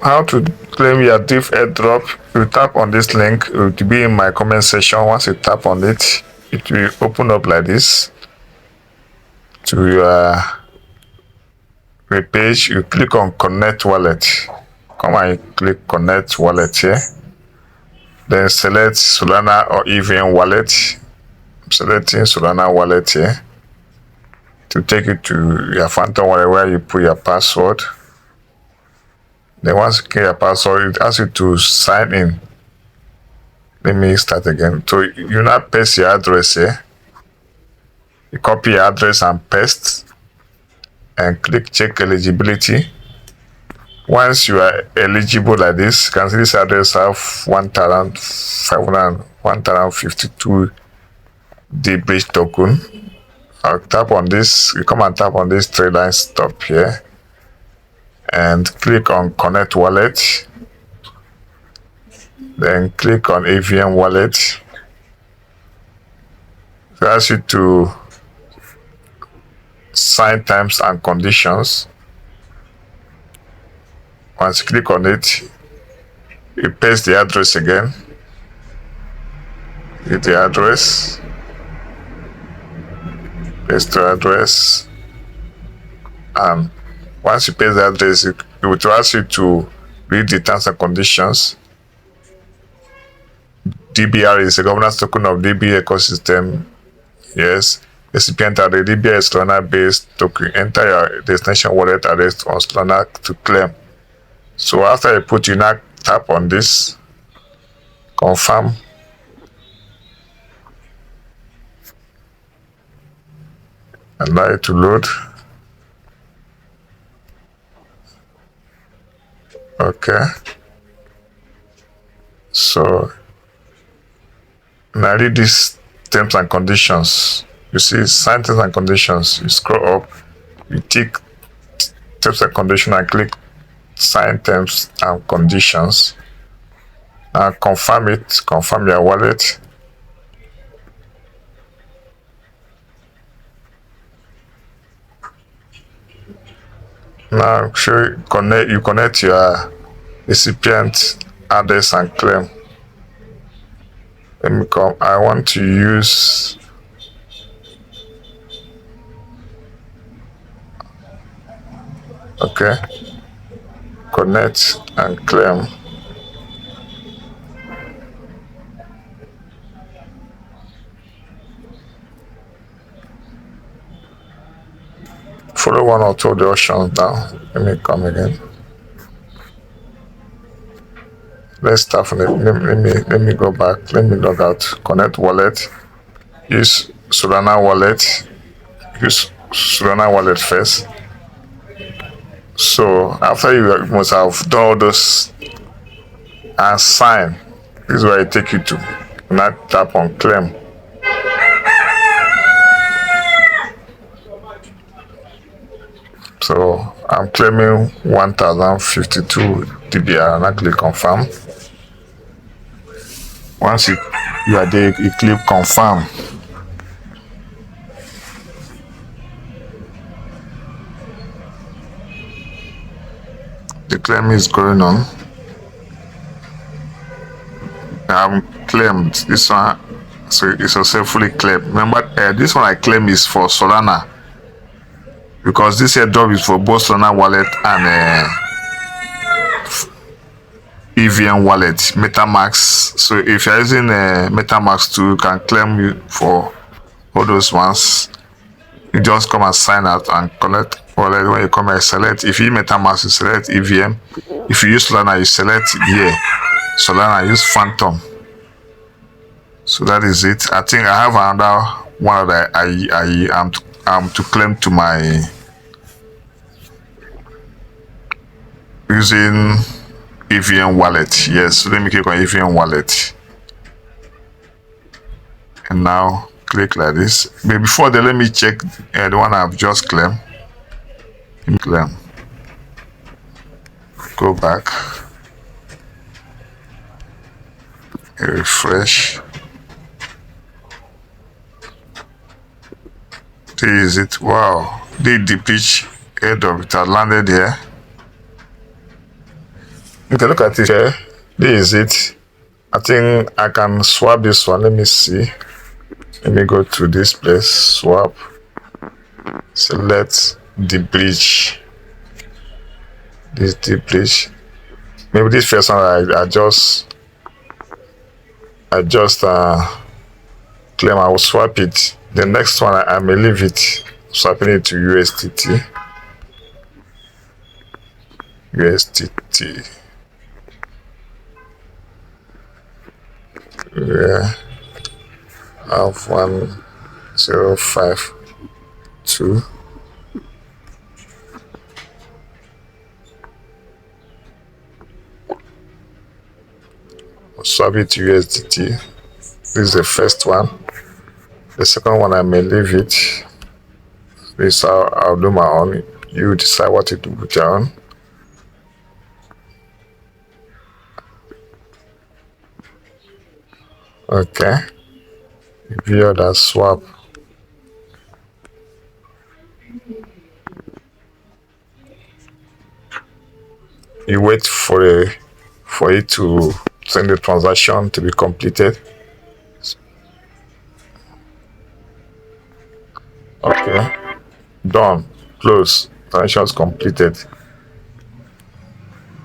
how to claim your div airdrop. You tap on this link, it will be in my comment section. Once you tap on it, it will open up like this to your web page. You click on connect wallet. Come and click connect wallet here, then select Solana or EVM wallet. I'm selecting Solana wallet here to take you to your Phantom wallet where you put your password. Then once you get your password, it asks you to sign in. Let me start again. So you now paste your address here. You copy your address and paste, and click check eligibility. Once you are eligible like this, you can see this address have 1,552 Debridge token. I'll tap on this. You come and tap on this three line stop here, and click on connect wallet. Then click on AVM wallet. It asks you to sign terms and conditions. Once you click on it, you paste the address again. Hit the address, paste the address, and once you paste the address, it will ask you to read the terms and conditions. DBR is a governance token of DB ecosystem. Yes. Recipient are the DBR is Solana based token. Enter your destination wallet address on Solana to claim. So after you put, you now tap on this, confirm, allow it to load. Okay. So now read these terms and conditions. You see sign terms and conditions. You scroll up, you tick terms and conditions and click sign terms and conditions. Now confirm it, confirm your wallet. Now you connect your recipient address and claim. Let me come. I want to use connect and claim. Follow one or two of the options down. Let me come again. Let's start from it. Let me go back. Let me log out. Connect wallet. Use Solana wallet. Use Solana wallet first. So after you must have done all those and sign, this is where I take you to. Now tap on claim. So I'm claiming 1,052 DBR, and I click confirm. Once you are there, you click confirm. The claim is going on. I'm claimed this one, so it's successfully claimed. Remember, this one I claim is for Solana, because this airdrop is for both Solana wallet and EVM wallet, MetaMask. So if you're using MetaMask too, you can claim you for all those ones. You just come and sign out and collect wallet. When you come and select, if you use MetaMask, you select EVM. If you use Solana, you select here. Solana, use Phantom. So that is it. I think I have another one that I am to claim to my using EVM wallet. Yes, so let me click on EVM wallet, and now click like this. But before that, let me check the one I've just claimed. Claim. Go back. Refresh. This is it. Wow. The Debridge Airdrop, it has landed here. you can look at it here. This is it. I think I can swap this one. Let me see. Let me go to this place, swap, select Debridge. This Debridge. Maybe this first one I just claim I will swap it. The next one I may leave it, swapping it to USDT. Yeah, I have 1052. Swap it to USDT. This is the first one. The second one I may leave it. This I'll do my own. You decide what to do with your own. Okay. View that swap. You wait for it to send the transaction to be completed. Okay. Done. Close. Transaction is completed.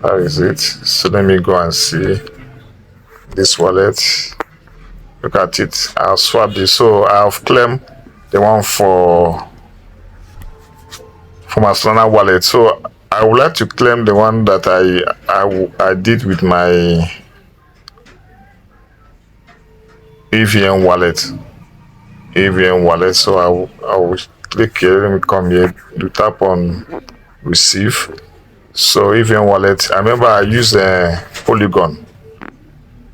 That is it. So let me go and see this wallet. Look at it. I'll swap this. So I've claimed the one for my Solana wallet. So I would like to claim the one that I did with my EVM wallet. So I will click here. Let me come here. You tap on receive. So EVM wallet. I remember I used a Polygon.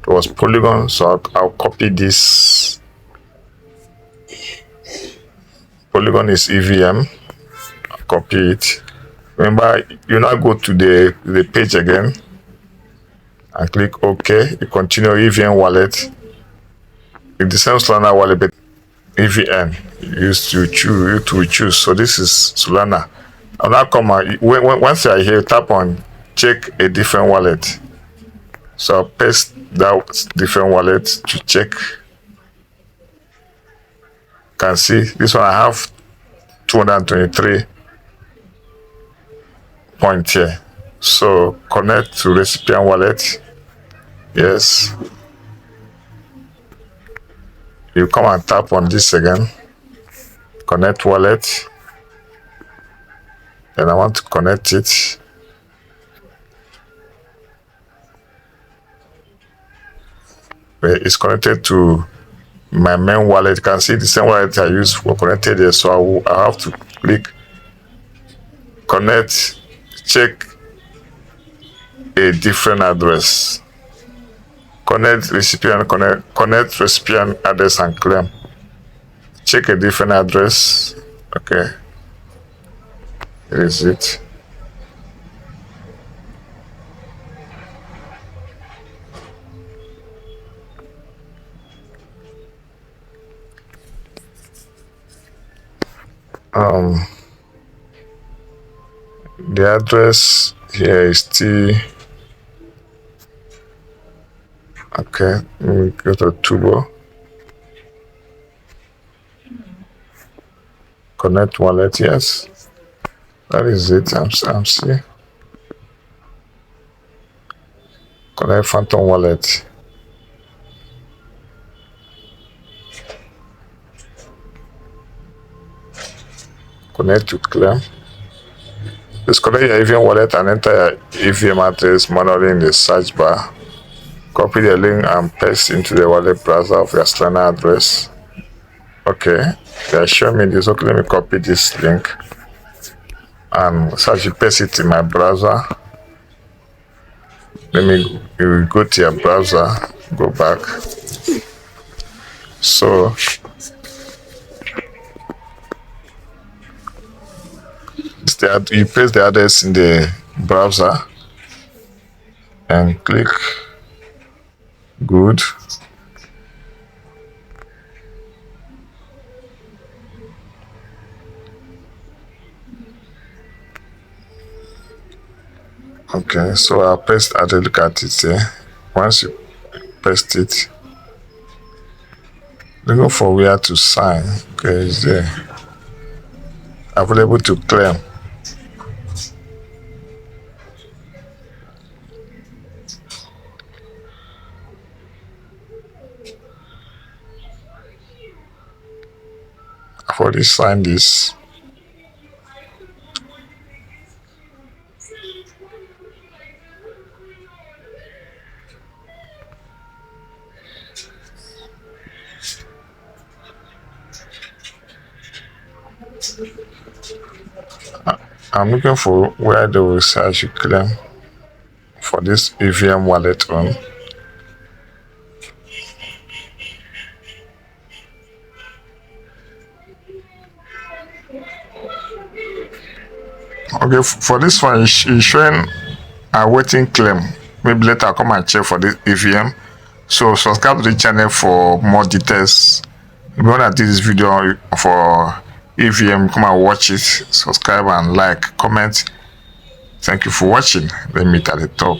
It was Polygon. So I'll copy this. Polygon is EVM. I'll copy it. Remember, you now go to the page again and click OK. You continue EVM wallet. It's the same Solana wallet, but EVM used to choose. So this is Solana. I'll now come out. Once you're here, tap on check a different wallet. So I'll paste that different wallet to check. You can see this one I have 223 point here. So connect to recipient wallet. Yes. You come and tap on this again. Connect wallet. Then I want to connect it. It's connected to my main wallet. You can see the same wallet I use for connected here. So I have to click connect, check a different address. Connect recipient address and claim. Check a different address. Okay. Here is it. The address here is still okay. Let me go to Tubo. Connect wallet, yes. That is it. I'm seeing. Connect Phantom wallet. Connect to claim. Disconnect your EVM wallet and enter your EVM address manually in the search bar. Copy the link and paste into the wallet browser of your Solana address. Okay, they are showing me this. Okay, let me copy this link and so I should paste it in my browser. You will go to your browser, go back. So you paste the address in the browser and click good. Okay, so I'll paste. I'll look at it here. Once you paste it, look for where to sign. Okay, it's there. Available to claim. I've already signed this. I'm looking for where they will say I should claim for this EVM wallet on. Okay, for this one, it's showing a waiting claim. Maybe later I'll come and check for this EVM. So subscribe to the channel for more details. If you want to do this video for EVM, come and watch it. Subscribe and like, comment. Thank you for watching. Let me meet at the top.